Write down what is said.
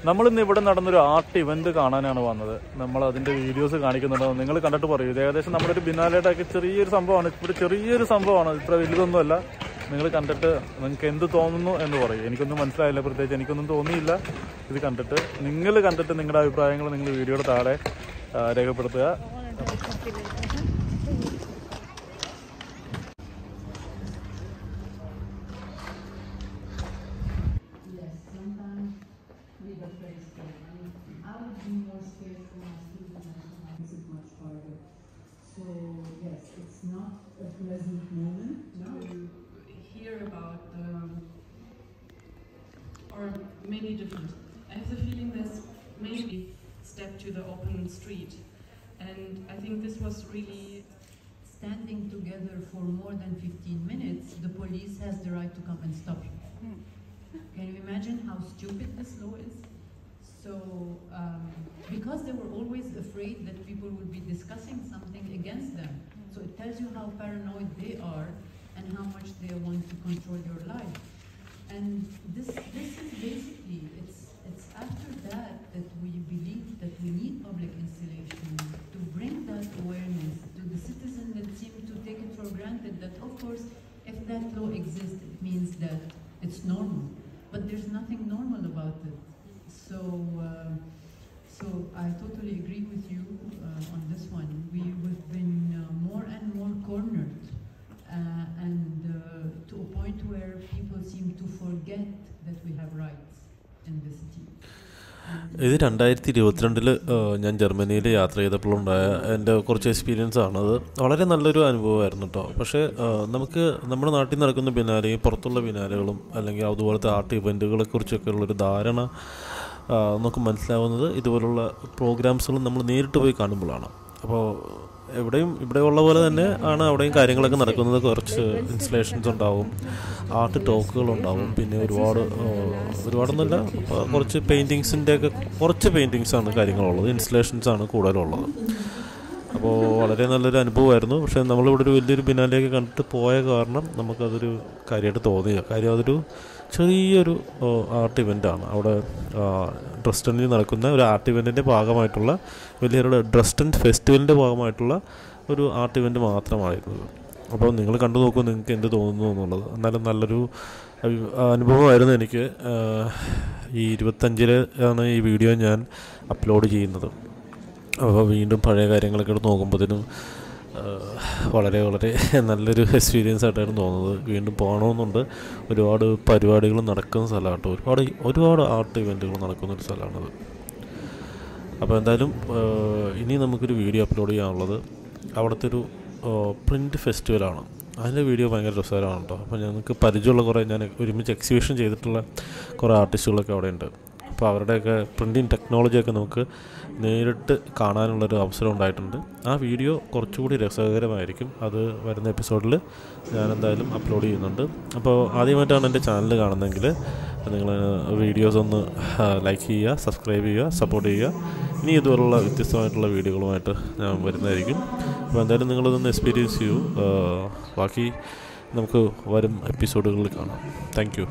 നമ്മളിന്ന് ഇവിടെ നടന്നൊരു ആർട്ട് ഇവന്റ് കാണാനാണ് വന്നത്. നമ്മൾ അതിന്റെ വീഡിയോസ് കാണിക്കുന്നുണ്ടോ നിങ്ങൾ കണ്ടിട്ട് പറയൂ. ഇത് ഏകദേശം നമ്മുടെ ഒരു ബിനാലയുടെ ഒക്കെ ചെറിയൊരു സംഭവമാണ്. ഇവിടെ ചെറിയൊരു സംഭവമാണ്, ഇത്ര വലുതൊന്നുമല്ല. നിങ്ങൾ കണ്ടിട്ട് നിങ്ങൾക്ക് എന്ത് തോന്നുന്നു എന്ന് പറയും. എനിക്കൊന്നും മനസ്സിലായില്ല, പ്രത്യേകിച്ച് എനിക്കൊന്നും തോന്നിയില്ല. ഇത് കണ്ടിട്ട് നിങ്ങൾ കണ്ടിട്ട് നിങ്ങളുടെ അഭിപ്രായങ്ങൾ നിങ്ങൾ വീഡിയോയുടെ താഴെ രേഖപ്പെടുത്തുക. So yes, it's not a pleasant moment. No, you hear about or many different. I have the feeling there's maybe step to the open street, and I think this was really standing together for more than 15 minutes. The police has the right to come and stop you. Can you imagine how stupid this law is? So, because they were always afraid that people would be discussing something against them. So it tells you how paranoid they are and how much they want to control your life. And this is basically, it's after that we believe that we need public installation to bring that awareness to the citizen that seem to take it for granted that, of course, if that law exists, it means that it's normal. But there's nothing normal about it. So I totally agree with you on this one. We've been more and more cornered, and to a point where people seem to forget that we have rights in the city. ഇത് 2022 ഞാൻ ജർമ്മനിയിൽ യാത്ര ചെയ്തപ്പോഴുണ്ടായ എൻ്റെ കുറച്ച് experience ആണത്. വളരെ നല്ലൊരു അനുഭവമായിരുന്നു കേട്ടോ. പക്ഷേ നമുക്ക് നമ്മുടെ നാട്ടിൽ നടക്കുന്ന ബിനാലയും പുറത്തുള്ള ബിനാലകളും അല്ലെങ്കിൽ അതുപോലത്തെ ആർട്ട് ഇവൻറ്റുകളെ കുറിച്ചൊക്കെ ഉള്ളൊരു ധാരണ നമുക്ക് മനസ്സിലാവുന്നത് ഇതുപോലുള്ള പ്രോഗ്രാംസുകൾ നമ്മൾ നേരിട്ട് പോയി കാണുമ്പോഴാണ്. അപ്പോൾ ഇവിടെയുള്ള പോലെ തന്നെ ആണ് അവിടെയും കാര്യങ്ങളൊക്കെ നടക്കുന്നത്. കുറച്ച് ഇൻസ്റ്റലേഷൻസ് ഉണ്ടാവും, ആർട്ട് ടോക്കുകളുണ്ടാവും, പിന്നെ ഒരുപാടൊന്നുമില്ല, കുറച്ച് പെയിൻറ്റിങ്സിൻ്റെയൊക്കെ കുറച്ച് പെയിൻറ്റിങ്സാണ് കാര്യങ്ങളുള്ളത്, ഇൻസ്റ്റലേഷൻസാണ് കൂടുതലുള്ളത്. അപ്പോൾ വളരെ നല്ലൊരു അനുഭവമായിരുന്നു. പക്ഷേ നമ്മളിവിടെ ഒരു വലിയൊരു ബിനാലയൊക്കെ കണ്ടിട്ട് പോയ കാരണം നമുക്കതൊരു കാര്യമായിട്ട് തോന്നിയില്ല. കാര്യം അതൊരു ചെറിയൊരു ആർട്ട് ഇവൻ്റാണ്. അവിടെ ഡ്രസ്റ്റനിൽ നടക്കുന്ന ഒരു ആർട്ട് ഇവൻറ്റിൻ്റെ ഭാഗമായിട്ടുള്ള വലിയൊരു ഡ്രസ്റ്റൻ ഫെസ്റ്റിവലിൻ്റെ ഭാഗമായിട്ടുള്ള ഒരു ആർട്ട് ഇവൻറ്റ് മാത്രമായിരുന്നു. അപ്പോൾ നിങ്ങൾ കണ്ടു നോക്കൂ, നിങ്ങൾക്ക് എന്ത് തോന്നുന്നു എന്നുള്ളത്. എന്നാലും നല്ലൊരു അനുഭവമായിരുന്നു എനിക്ക്. ഈ 25 ഈ വീഡിയോ ഞാൻ അപ്ലോഡ് ചെയ്യുന്നത്. അപ്പോൾ വീണ്ടും പഴയ കാര്യങ്ങളൊക്കെ നോക്കുമ്പോഴത്തേനും വളരെ വളരെ നല്ലൊരു എക്സ്പീരിയൻസ് ആയിട്ടായിരുന്നു തോന്നുന്നത്. വീണ്ടും പോകണമെന്നുണ്ട്. ഒരുപാട് പരിപാടികൾ നടക്കുന്ന സ്ഥലമാട്ടോ, ഒരുപാട് ആർട്ട് ഇവൻറ്റുകൾ നടക്കുന്നൊരു സ്ഥലമാണത്. അപ്പോൾ എന്തായാലും ഇനി നമുക്കൊരു വീഡിയോ അപ്ലോഡ് ചെയ്യാനുള്ളത് അവിടുത്തെ ഒരു പ്രിൻ്റ് ഫെസ്റ്റിവലാണ്. അതിൻ്റെ വീഡിയോ ഭയങ്കര രസകരമാണ് കേട്ടോ. അപ്പോൾ ഞങ്ങൾക്ക് പരിചയമുള്ള കുറേ, ഞാൻ ഒരുമിച്ച് എക്സിബിഷൻ ചെയ്തിട്ടുള്ള കുറേ ആർട്ടിസ്റ്റുകളൊക്കെ അവിടെ ഉണ്ട്. അപ്പോൾ അവരുടെയൊക്കെ പ്രിൻറ്റിങ് ടെക്നോളജിയൊക്കെ നമുക്ക് നേരിട്ട് കാണാനുള്ളൊരു അവസരം ഉണ്ടായിട്ടുണ്ട്. ആ വീഡിയോ കുറച്ചുകൂടി രസകരമായിരിക്കും. അത് വരുന്ന എപ്പിസോഡിൽ ഞാനെന്തായാലും അപ്ലോഡ് ചെയ്യുന്നുണ്ട്. അപ്പോൾ ആദ്യമായിട്ടാണ് എൻ്റെ ചാനൽ കാണുന്നതെങ്കിൽ നിങ്ങൾ വീഡിയോസ് ഒന്ന് ലൈക്ക് ചെയ്യുക, സബ്സ്ക്രൈബ് ചെയ്യുക, സപ്പോർട്ട് ചെയ്യുക. ഇനി ഇതുപോലുള്ള വ്യത്യസ്തമായിട്ടുള്ള വീഡിയോകളുമായിട്ട് ഞാൻ വരുന്നതായിരിക്കും. അപ്പോൾ എന്തായാലും നിങ്ങളിതൊന്ന് എക്സ്പീരിയൻസ് ചെയ്യൂ. ബാക്കി നമുക്ക് വരും എപ്പിസോഡുകളിൽ കാണാം. Thank you.